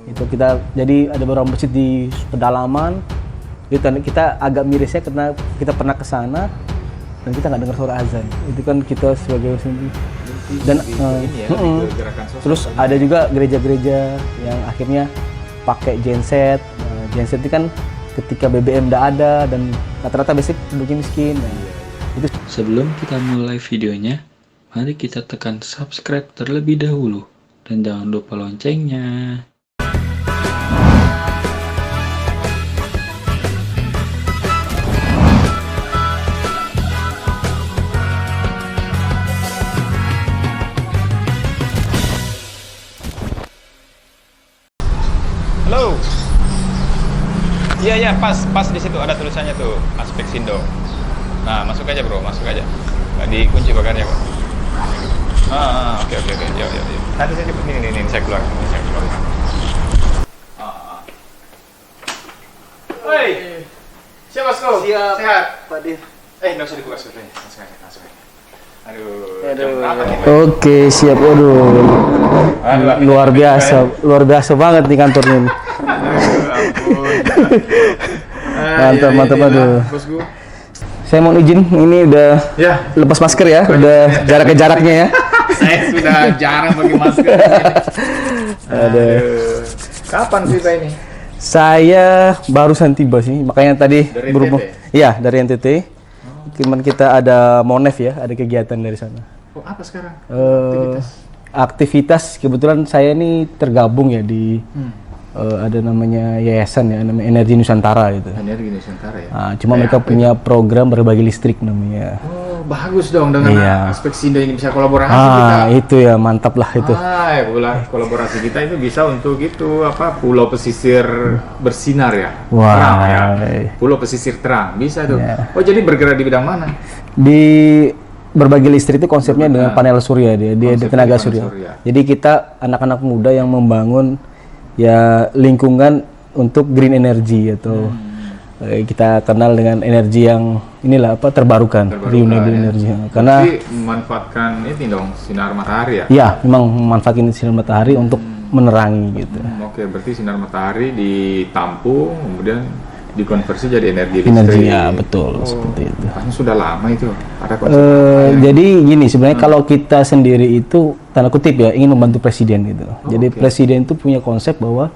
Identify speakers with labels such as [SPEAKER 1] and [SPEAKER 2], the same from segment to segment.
[SPEAKER 1] Itu kita jadi ada beberapa masjid di pedalaman. Itu kita agak mirisnya karena kita pernah ke sana dan kita nggak dengar suara azan. Itu kan kita sebagai muslim. Dan terus ada juga gereja-gereja yang akhirnya pakai genset. Genset itu kan ketika BBM nggak ada dan rata-rata basic penduduk miskin. Itu.
[SPEAKER 2] Sebelum kita mulai videonya, mari kita tekan subscribe terlebih dahulu dan jangan lupa loncengnya.
[SPEAKER 3] Halo. Iya pas di situ ada tulisannya tuh aspek Sindo. Nah masuk aja bro, masuk aja. Nggak dikunci pagarnya kok. Oke. Yuk. Nanti saya cepet ini saya keluar. Hoi, siapa bosku?
[SPEAKER 1] Siap.
[SPEAKER 3] Sehat.
[SPEAKER 1] Pak Dir.
[SPEAKER 3] Nggak usah dibuka suratnya, langsung aja. Aduh. Apa nih?
[SPEAKER 1] Oke, siap. Luar biasa banget nih kantornya nih. Mantap. Aduh.
[SPEAKER 3] Bosku.
[SPEAKER 1] Saya mau izin, ini udah lepas masker ya, udah jaraknya ya.
[SPEAKER 3] Saya sudah jarang pakai masker.
[SPEAKER 1] Aduh.
[SPEAKER 3] Kapan sih Pak ini?
[SPEAKER 1] Saya barusan tiba sih, makanya tadi
[SPEAKER 3] Dari
[SPEAKER 1] berhubung.
[SPEAKER 3] NTT?
[SPEAKER 1] Iya, dari NTT. Cuman kita ada Monef ya, ada kegiatan dari sana.
[SPEAKER 3] Oh, apa sekarang?
[SPEAKER 1] Aktivitas kebetulan saya ini tergabung ya di ada namanya yayasan ya, namanya Energi Nusantara gitu.
[SPEAKER 3] Energi Nusantara ya.
[SPEAKER 1] Nah, cuma mereka punya program berbagi listrik namanya.
[SPEAKER 3] Oh, bagus dong dengan aspek Sindo ini bisa kolaborasi kita.
[SPEAKER 1] Itu ya, mantap lah itu.
[SPEAKER 3] Kolaborasi kita itu bisa untuk itu pulau pesisir bersinar ya.
[SPEAKER 1] Wah.
[SPEAKER 3] Terang ya. Pulau pesisir terang bisa tuh.
[SPEAKER 1] Ya.
[SPEAKER 3] Oh, jadi bergerak di bidang mana?
[SPEAKER 1] Di berbagi listrik itu konsepnya dengan panel surya dia tenaga surya. Jadi kita anak-anak muda yang membangun ya lingkungan untuk green energy atau kita kenal dengan energi yang terbarukan renewable energy. Karena
[SPEAKER 3] memanfaatkan ini dong sinar matahari ya.
[SPEAKER 1] Ya, memang memanfaatkan sinar matahari untuk menerangi gitu.
[SPEAKER 3] Oke, berarti sinar matahari ditampung kemudian dikonversi jadi energi listrik.
[SPEAKER 1] Ya, betul seperti itu.
[SPEAKER 3] Sudah lama itu ada konsep.
[SPEAKER 1] Jadi gini sebenarnya kalau kita sendiri itu tanda kutip ya ingin membantu presiden gitu. Jadi presiden itu punya konsep bahwa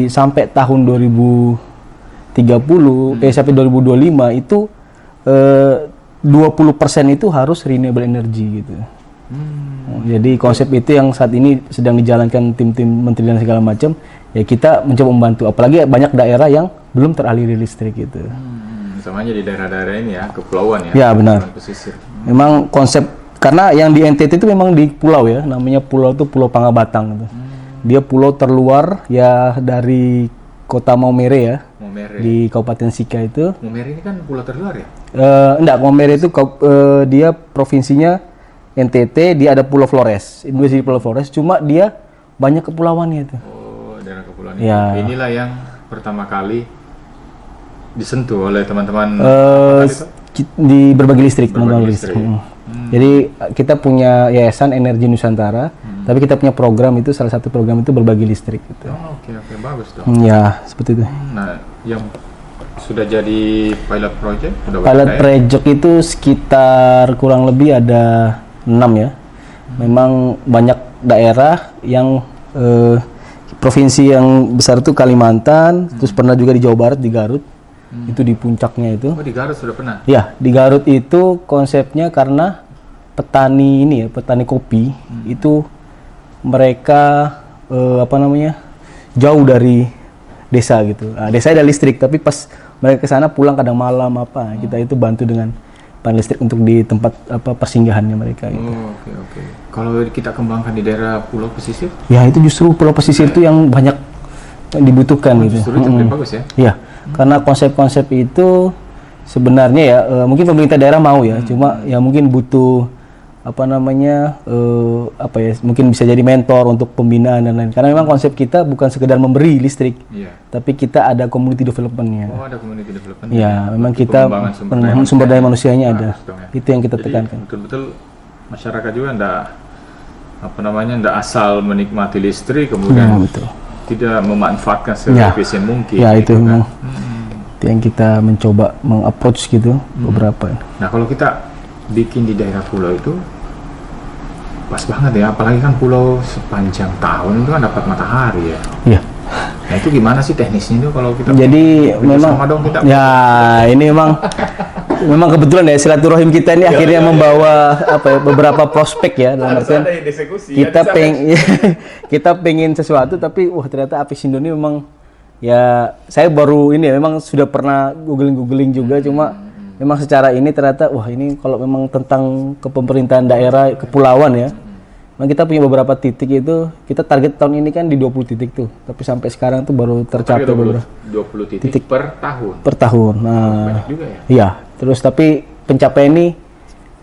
[SPEAKER 1] sampai tahun 2030 sampai 2025 itu 20% itu harus renewable energy gitu. Jadi konsep itu yang saat ini sedang dijalankan tim-tim menteri dan segala macam. Ya kita mencoba membantu, apalagi banyak daerah yang belum teraliri listrik gitu.
[SPEAKER 3] Sama aja di daerah-daerah ini ya, kepulauan ya.
[SPEAKER 1] Ya benar.
[SPEAKER 3] Pesisir.
[SPEAKER 1] Memang konsep karena yang di NTT itu memang di pulau ya, namanya pulau itu Pulau Pangabatang gitu. Dia pulau terluar ya dari kota Maumere ya.
[SPEAKER 3] Maumere.
[SPEAKER 1] Di Kabupaten Sika itu.
[SPEAKER 3] Maumere ini kan pulau terluar ya?
[SPEAKER 1] Enggak, Maumere itu dia provinsinya NTT, dia ada Pulau Flores. Indonesia di Pulau Flores, cuma dia banyak kepulauannya itu.
[SPEAKER 3] Daerah kepulauan
[SPEAKER 1] Ya.
[SPEAKER 3] Inilah yang pertama kali disentuh oleh teman-teman
[SPEAKER 1] di berbagi listrik.
[SPEAKER 3] Listrik.
[SPEAKER 1] Jadi kita punya yayasan Energi Nusantara, tapi kita punya program itu salah satu program itu berbagi listrik gitu.
[SPEAKER 3] Oke, bagus dong.
[SPEAKER 1] Ya, seperti itu.
[SPEAKER 3] Nah, yang sudah jadi pilot project?
[SPEAKER 1] Project itu sekitar kurang lebih ada 6 ya. Memang banyak daerah yang provinsi yang besar itu Kalimantan, terus pernah juga di Jawa Barat di Garut, itu di puncaknya itu.
[SPEAKER 3] Oh, di Garut sudah pernah?
[SPEAKER 1] Ya, di Garut itu konsepnya karena petani kopi itu mereka jauh dari desa gitu. Nah, desa ada listrik, tapi pas mereka ke sana pulang kadang malam kita itu bantu dengan panel listrik untuk di tempat persinggahannya mereka gitu.
[SPEAKER 3] Oke. Kalau kita kembangkan di daerah pulau pesisir?
[SPEAKER 1] Ya itu justru pulau pesisir itu yang banyak dibutuhkan gitu.
[SPEAKER 3] Justru itu lebih bagus ya?
[SPEAKER 1] Iya, karena konsep-konsep itu sebenarnya ya mungkin pemerintah daerah mau ya, cuma ya mungkin butuh mungkin bisa jadi mentor untuk pembinaan dan lain. Karena memang konsep kita bukan sekedar memberi listrik, tapi kita ada community development-nya.
[SPEAKER 3] Oh, ada community development.
[SPEAKER 1] Ya, memang kita sumber daya manusianya ada. Itu yang kita tekankan.
[SPEAKER 3] Betul-betul masyarakat juga ndak asal menikmati listrik kemudian tidak memanfaatkan
[SPEAKER 1] Ya.
[SPEAKER 3] seefisien mungkin.
[SPEAKER 1] Ya itu
[SPEAKER 3] gitu kan.
[SPEAKER 1] memang itu yang kita mencoba meng-approach gitu beberapa.
[SPEAKER 3] Nah kalau kita bikin di daerah pulau itu pas banget ya, apalagi kan pulau sepanjang tahun itu kan dapat matahari ya.
[SPEAKER 1] Iya.
[SPEAKER 3] Nah itu gimana sih teknisnya itu kalau kita
[SPEAKER 1] Jadi
[SPEAKER 3] kerja
[SPEAKER 1] memang
[SPEAKER 3] sama dong kita.
[SPEAKER 1] ya ini memang kebetulan ya silaturahim kita ini akhirnya membawa apa ya, beberapa prospek ya dalam
[SPEAKER 3] Harus
[SPEAKER 1] artian
[SPEAKER 3] ada yang dieksekusi,
[SPEAKER 1] kita
[SPEAKER 3] ya,
[SPEAKER 1] kita pengen sesuatu tapi wah ternyata Apixindo ini memang ya saya baru ini ya memang sudah pernah googling juga cuma memang secara ini ternyata wah ini kalau memang tentang kepemerintahan daerah kepulauan ya. Nah, kita punya beberapa titik itu, kita target tahun ini kan di 20 titik tuh, tapi sampai sekarang tuh baru tercapai beberapa
[SPEAKER 3] 20 titik per tahun.
[SPEAKER 1] per tahun. Nah,
[SPEAKER 3] Banyak juga ya.
[SPEAKER 1] iya, terus tapi pencapaian ini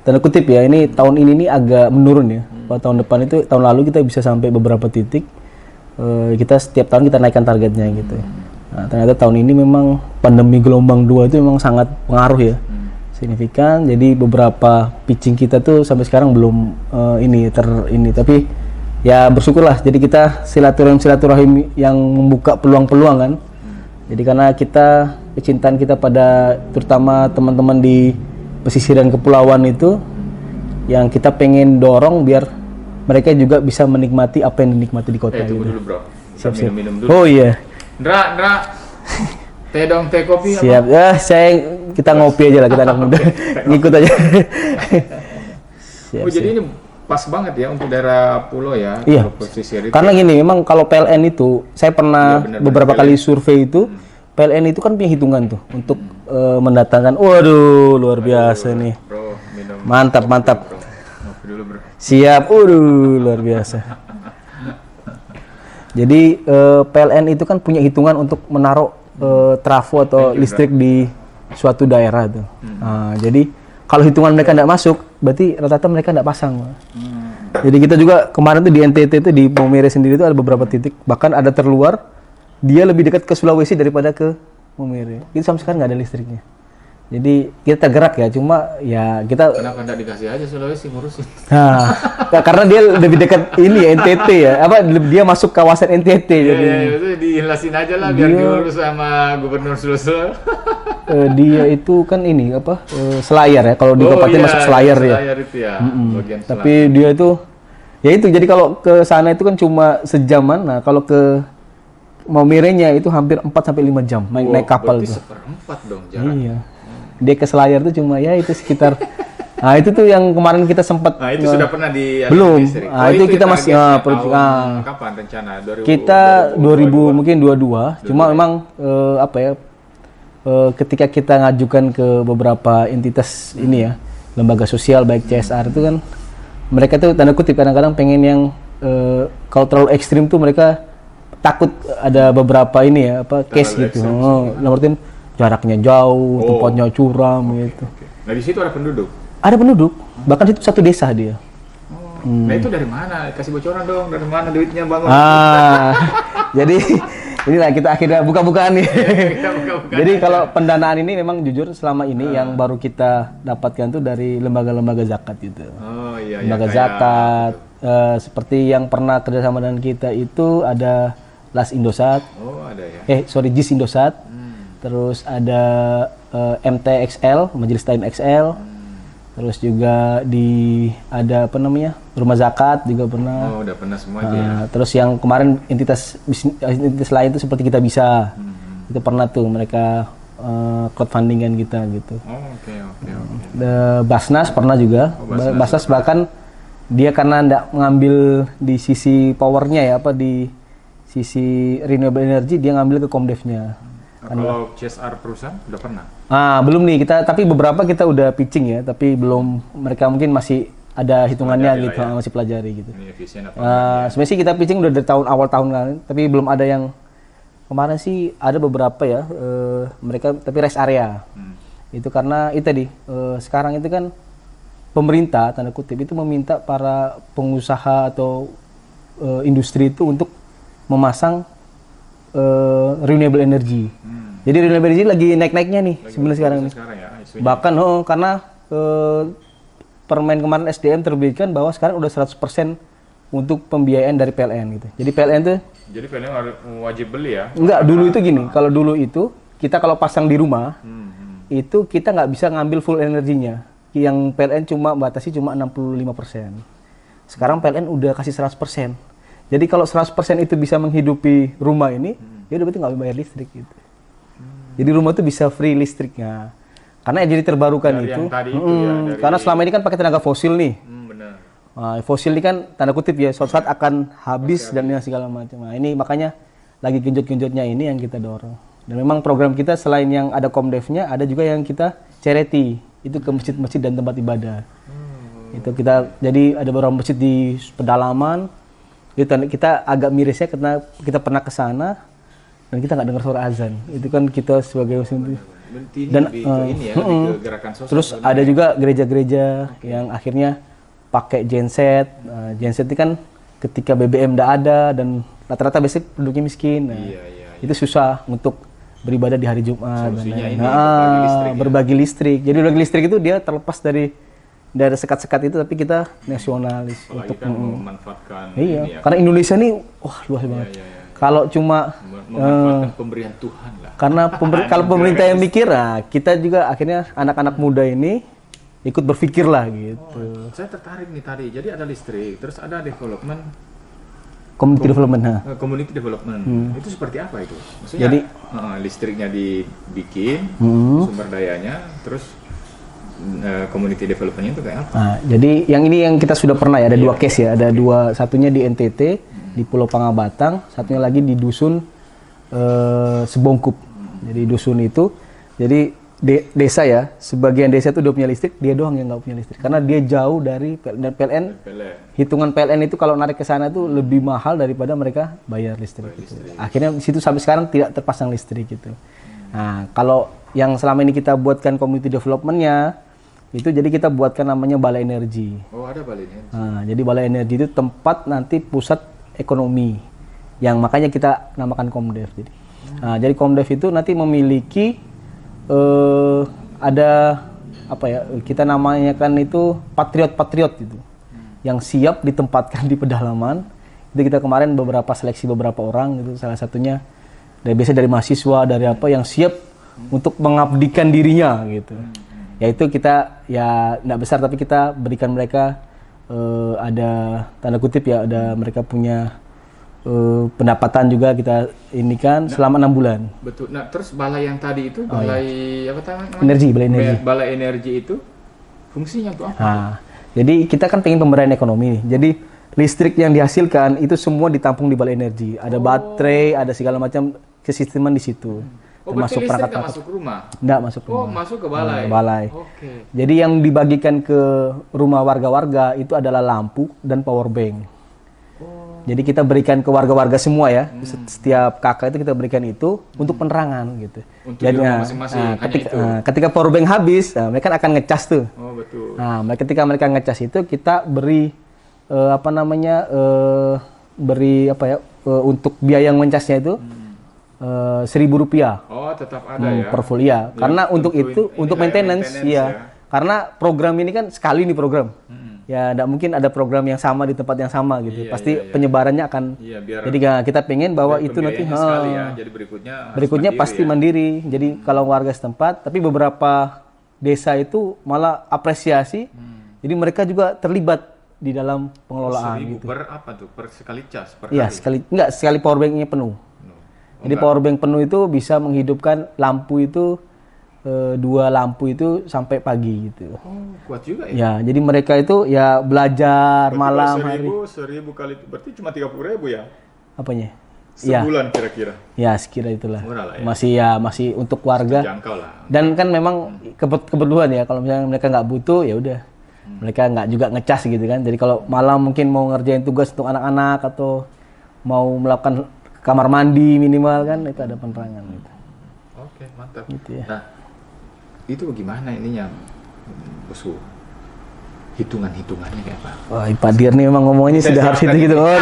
[SPEAKER 1] tanda kutip ya, ini tahun ini nih agak menurun ya. Pada tahun depan itu tahun lalu kita bisa sampai beberapa titik. Kita setiap tahun kita naikkan targetnya gitu. Nah, ternyata tahun ini memang pandemi gelombang 2 itu memang sangat pengaruh ya. Signifikan. Jadi beberapa pitching kita tuh sampai sekarang belum ini tapi ya bersyukurlah. Jadi kita silaturahim yang membuka peluang-peluang kan. Jadi karena kita kecintaan kita pada terutama teman-teman di pesisiran kepulauan itu yang kita pengen dorong biar mereka juga bisa menikmati apa yang dinikmati di kota
[SPEAKER 3] Tunggu
[SPEAKER 1] gitu.
[SPEAKER 3] dulu bro.
[SPEAKER 1] Siap-siap.
[SPEAKER 3] Minum dulu.
[SPEAKER 1] Oh iya.
[SPEAKER 3] Ndra. Teh dong, teh kopi apa?
[SPEAKER 1] Siap. Ya, kita ngopi aja lah, kita anak muda. Ngikut aja. Siap,
[SPEAKER 3] Oh jadi ini pas banget ya untuk daerah pulau ya.
[SPEAKER 1] Iya.
[SPEAKER 3] Pulau pesisir itu.
[SPEAKER 1] Karena gini, memang kalau PLN itu, saya pernah
[SPEAKER 3] Iya, benar,
[SPEAKER 1] beberapa
[SPEAKER 3] PLN.
[SPEAKER 1] kali survei itu, PLN itu kan punya hitungan tuh untuk mendatangkan. Waduh, luar biasa nih.
[SPEAKER 3] Bro, minum.
[SPEAKER 1] Mantap.
[SPEAKER 3] Bro. Ngopi dulu bro.
[SPEAKER 1] Siap, luar biasa. Jadi PLN itu kan punya hitungan untuk menaruh trafo atau listrik di suatu daerah tuh. Nah, jadi kalau hitungan mereka tidak masuk, berarti rata-rata mereka tidak pasang. Jadi kita juga kemarin tuh di NTT itu di Maumere sendiri itu ada beberapa titik, bahkan ada terluar dia lebih dekat ke Sulawesi daripada ke Maumere. Itu sampai sekarang nggak ada listriknya. Jadi kita tergerak ya, cuma ya kita
[SPEAKER 3] Kenapa nggak dikasih aja Sulawesi ngurusin?
[SPEAKER 1] nah, karena dia lebih dekat ini ya NTT ya, dia masuk kawasan NTT jadi
[SPEAKER 3] Ya, itu dijelasin aja lah biar diurus sama Gubernur Sulsel.
[SPEAKER 1] dia itu kan ini Selayar ya, kalau di kabupaten masuk Selayar ya.
[SPEAKER 3] Selayar itu ya, bagian
[SPEAKER 1] Tapi dia itu ya itu jadi kalau ke sana itu kan cuma sejaman. Nah, kalau ke Maumerenya itu hampir 4 sampai 5 jam naik kapal
[SPEAKER 3] berarti
[SPEAKER 1] itu.
[SPEAKER 3] seperempat dong jarak.
[SPEAKER 1] Iya. Dia ke Selayar tuh cuma ya itu sekitar nah itu tuh yang kemarin kita sempat
[SPEAKER 3] Nah itu sudah pernah di
[SPEAKER 1] belum.
[SPEAKER 3] listrik.
[SPEAKER 1] Nah, itu kita masih
[SPEAKER 3] kapan rencana?
[SPEAKER 1] kita 2000 mungkin 22 cuma memang ketika kita ngajukan ke beberapa entitas ini ya lembaga sosial baik CSR itu kan mereka tuh tanda kutip kadang-kadang pengen yang kalau terlalu ekstrim tuh mereka takut ada beberapa ini ya case gitu. Nomor jaraknya jauh, tempatnya curam gitu.
[SPEAKER 3] Nah di situ ada penduduk.
[SPEAKER 1] Ada penduduk, bahkan itu satu desa dia.
[SPEAKER 3] Nah itu dari mana? Kasih bocoran dong, dari mana duitnya bangun?
[SPEAKER 1] Jadi inilah kita akhirnya buka-bukaan nih.
[SPEAKER 3] buka-bukaan.
[SPEAKER 1] Jadi kalau pendanaan ini memang jujur selama ini yang baru kita dapatkan tuh dari lembaga-lembaga zakat gitu.
[SPEAKER 3] Oh iya.
[SPEAKER 1] Lembaga zakat, seperti yang pernah kerjasama dengan kita itu ada LAS Indosat.
[SPEAKER 3] Oh ada ya.
[SPEAKER 1] JIS Indosat. Terus ada MTXL, Majelis Ta'lim XL. Terus juga ada Rumah Zakat juga pernah.
[SPEAKER 3] Oh, udah pernah semua aja. Ya.
[SPEAKER 1] Terus yang kemarin entitas lain itu seperti Kita Bisa. Itu pernah tuh mereka crowdfundingan kita gitu.
[SPEAKER 3] Oh, oke.
[SPEAKER 1] Basnas pernah juga. Basnas bahkan dia karena enggak mengambil di sisi powernya ya di sisi renewable energy, dia ngambil ke Komdevnya.
[SPEAKER 3] Kalau CSR perusahaan udah pernah?
[SPEAKER 1] Belum nih kita, tapi beberapa kita udah pitching ya, tapi belum, mereka mungkin masih ada hitungannya gitu, masih pelajari gitu.
[SPEAKER 3] Ini efisien apa?
[SPEAKER 1] Sebenarnya sih kita pitching udah dari awal tahun kan, tapi belum ada yang kemarin sih ada beberapa ya, mereka tapi rest area. Itu karena itu tadi sekarang itu kan pemerintah tanda kutip itu meminta para pengusaha atau industri itu untuk memasang renewable energy. Jadi renewable energy lagi naik-naiknya nih sebenarnya sekarang.
[SPEAKER 3] Ya,
[SPEAKER 1] bahkan karena Permen kemarin SDM terbitkan bahwa sekarang udah 100% untuk pembiayaan dari PLN gitu. Jadi PLN tuh
[SPEAKER 3] Jadi PLN harus wajib beli ya?
[SPEAKER 1] enggak, dulu itu gini, kalau dulu itu kita kalau pasang di rumah itu kita nggak bisa ngambil full energinya. Yang PLN cuma batasi cuma 65%. Sekarang PLN udah kasih 100%. Jadi kalau 100% itu bisa menghidupi rumah ini, ya udah berarti nggak bayar listrik gitu. Jadi rumah itu bisa free listriknya. Karena jadi terbarukan
[SPEAKER 3] Dari
[SPEAKER 1] itu.
[SPEAKER 3] yang tadi itu ya, dari-
[SPEAKER 1] Karena selama ini kan pakai tenaga fosil nih.
[SPEAKER 3] Benar.
[SPEAKER 1] Nah, fosil ini kan tanda kutip ya, suatu saat akan habis dan yang segala macam. Nah, ini makanya lagi genjot-genjotnya ini yang kita dorong. Dan memang program kita selain yang ada Komdevnya, ada juga yang kita charity, itu ke masjid-masjid dan tempat ibadah. Itu kita, jadi ada beberapa masjid di pedalaman, itu kita agak mirisnya karena kita pernah ke sana dan kita nggak dengar suara azan. Itu kan kita sebagai muslim dan
[SPEAKER 3] lebih ke ini ya, lebih ke gerakan sosial.
[SPEAKER 1] terus ada juga gereja-gereja yang akhirnya pakai genset. Genset itu kan ketika BBM tidak ada dan rata-rata biasanya penduduknya miskin. Nah, itu susah untuk beribadah di hari Jumat.
[SPEAKER 3] Solusinya
[SPEAKER 1] Dan
[SPEAKER 3] ini berbagi listrik ya?
[SPEAKER 1] berbagi listrik. Jadi berbagi listrik itu dia terlepas dari sekat-sekat itu, tapi kita nasionalis
[SPEAKER 3] Apalagi
[SPEAKER 1] untuk
[SPEAKER 3] kan memanfaatkan
[SPEAKER 1] iya.
[SPEAKER 3] ini ya,
[SPEAKER 1] Karena Indonesia ini wah luas banget. Kalau cuma
[SPEAKER 3] memanfaatkan pemberian Tuhan lah.
[SPEAKER 1] karena kalau pemerintah yang mikir, nah, kita juga akhirnya anak-anak muda ini ikut berpikir lah gitu.
[SPEAKER 3] Saya tertarik nih tadi. Jadi ada listrik, terus ada development,
[SPEAKER 1] Community development. Nah.
[SPEAKER 3] community development. Itu seperti apa itu? Maksudnya
[SPEAKER 1] Jadi
[SPEAKER 3] listriknya dibikin, sumber dayanya, terus community developmentnya itu kayak apa?
[SPEAKER 1] Nah, jadi yang ini yang kita sudah pernah ya, ada dua case ya, ada dua, satunya di NTT di Pulau Pangabatang, satunya lagi di dusun Sebongkup. Jadi dusun itu, jadi desa ya, sebagian desa itu udah punya listrik, dia doang yang nggak punya listrik karena dia jauh dari PLN. Hitungan PLN itu kalau narik ke sana itu lebih mahal daripada mereka bayar listrik. Gitu. Akhirnya di situ sampai sekarang tidak terpasang listrik gitu. Nah, kalau yang selama ini kita buatkan community development-nya itu, jadi kita buatkan namanya balai energi.
[SPEAKER 3] Oh, ada balai energi.
[SPEAKER 1] Nah, jadi balai energi itu tempat nanti pusat ekonomi yang makanya kita namakan Komdev. Jadi, nah, jadi Komdev itu nanti memiliki ada apa ya, kita namanya kan itu patriot-patriot gitu, yang siap ditempatkan di pedalaman. Itu kita kemarin beberapa seleksi beberapa orang gitu, salah satunya biasanya dari mahasiswa, dari apa yang siap untuk mengabdikan dirinya gitu. Yaitu kita ya tidak besar tapi kita berikan mereka ada tanda kutip ya, ada mereka punya pendapatan juga kita ini kan selama 6 bulan.
[SPEAKER 3] Betul. Nah, terus balai yang tadi itu balai apa namanya?
[SPEAKER 1] Energi, balai energi.
[SPEAKER 3] Balai energi itu fungsinya untuk apa?
[SPEAKER 1] Nah, jadi kita kan pengen pemberdayaan ekonomi nih. Jadi listrik yang dihasilkan itu semua ditampung di balai energi. Ada baterai, ada segala macam kesisteman di situ.
[SPEAKER 3] Oh, berarti listrik nggak masuk rumah?
[SPEAKER 1] Nggak masuk rumah.
[SPEAKER 3] Oh, masuk ke balai?
[SPEAKER 1] Balai.
[SPEAKER 3] Oke.
[SPEAKER 1] Jadi yang dibagikan ke rumah warga-warga itu adalah lampu dan power bank. Jadi kita berikan ke warga-warga semua ya, setiap kakak itu kita berikan itu untuk penerangan gitu.
[SPEAKER 3] Untuk
[SPEAKER 1] jadi
[SPEAKER 3] di rumah masing-masing, hanya itu.
[SPEAKER 1] Ketika power bank habis, mereka akan ngecas tuh.
[SPEAKER 3] Oh, betul.
[SPEAKER 1] Nah, ketika mereka ngecas itu kita beri beri apa ya, untuk biaya yang mencasnya itu Rp1.000.
[SPEAKER 3] Oh, tetap ada ya.
[SPEAKER 1] Per full ya. Karena untuk itu untuk maintenance ya.
[SPEAKER 3] ya.
[SPEAKER 1] Karena program ini kan sekali nih program. Ya, tidak mungkin ada program yang sama di tempat yang sama gitu. Pasti penyebarannya akan.
[SPEAKER 3] Biar
[SPEAKER 1] jadi kita pengen bahwa itu nanti
[SPEAKER 3] sekali ya. Jadi berikutnya
[SPEAKER 1] pasti mandiri. Jadi kalau warga setempat, tapi beberapa desa itu malah apresiasi. Jadi mereka juga terlibat di dalam pengelolaan gitu.
[SPEAKER 3] Per apa tuh? Per sekali cas? Per
[SPEAKER 1] Iya,
[SPEAKER 3] hari?
[SPEAKER 1] sekali power banknya penuh. Jadi power bank penuh itu bisa menghidupkan lampu itu 2 lampu itu sampai pagi gitu.
[SPEAKER 3] Oh, kuat juga ya?
[SPEAKER 1] Ya, jadi mereka itu ya belajar
[SPEAKER 3] Berarti
[SPEAKER 1] malam
[SPEAKER 3] kalau
[SPEAKER 1] hari.
[SPEAKER 3] 1000 kali berarti cuma 30.000 ya?
[SPEAKER 1] Apanya? Ya,
[SPEAKER 3] Sebulan kira-kira.
[SPEAKER 1] ya sekira itulah.
[SPEAKER 3] Murah lah ya.
[SPEAKER 1] Masih untuk warga.
[SPEAKER 3] Jangkau lah.
[SPEAKER 1] Dan kan memang kebutuhan ya. Kalau misalnya mereka nggak butuh ya udah. Mereka nggak juga ngecas gitu kan. Jadi kalau malam mungkin mau ngerjain tugas untuk anak-anak atau mau melakukan kamar mandi minimal kan itu ada penerangan gitu.
[SPEAKER 3] Oke, mantap.
[SPEAKER 1] Gitu ya.
[SPEAKER 3] Nah, itu bagaimana ininya, Bosku? Hitungan-hitungannya kayak apa?
[SPEAKER 1] Wah, Pak Dir nih memang ngomongnya sudah harus itu gitu. Oh,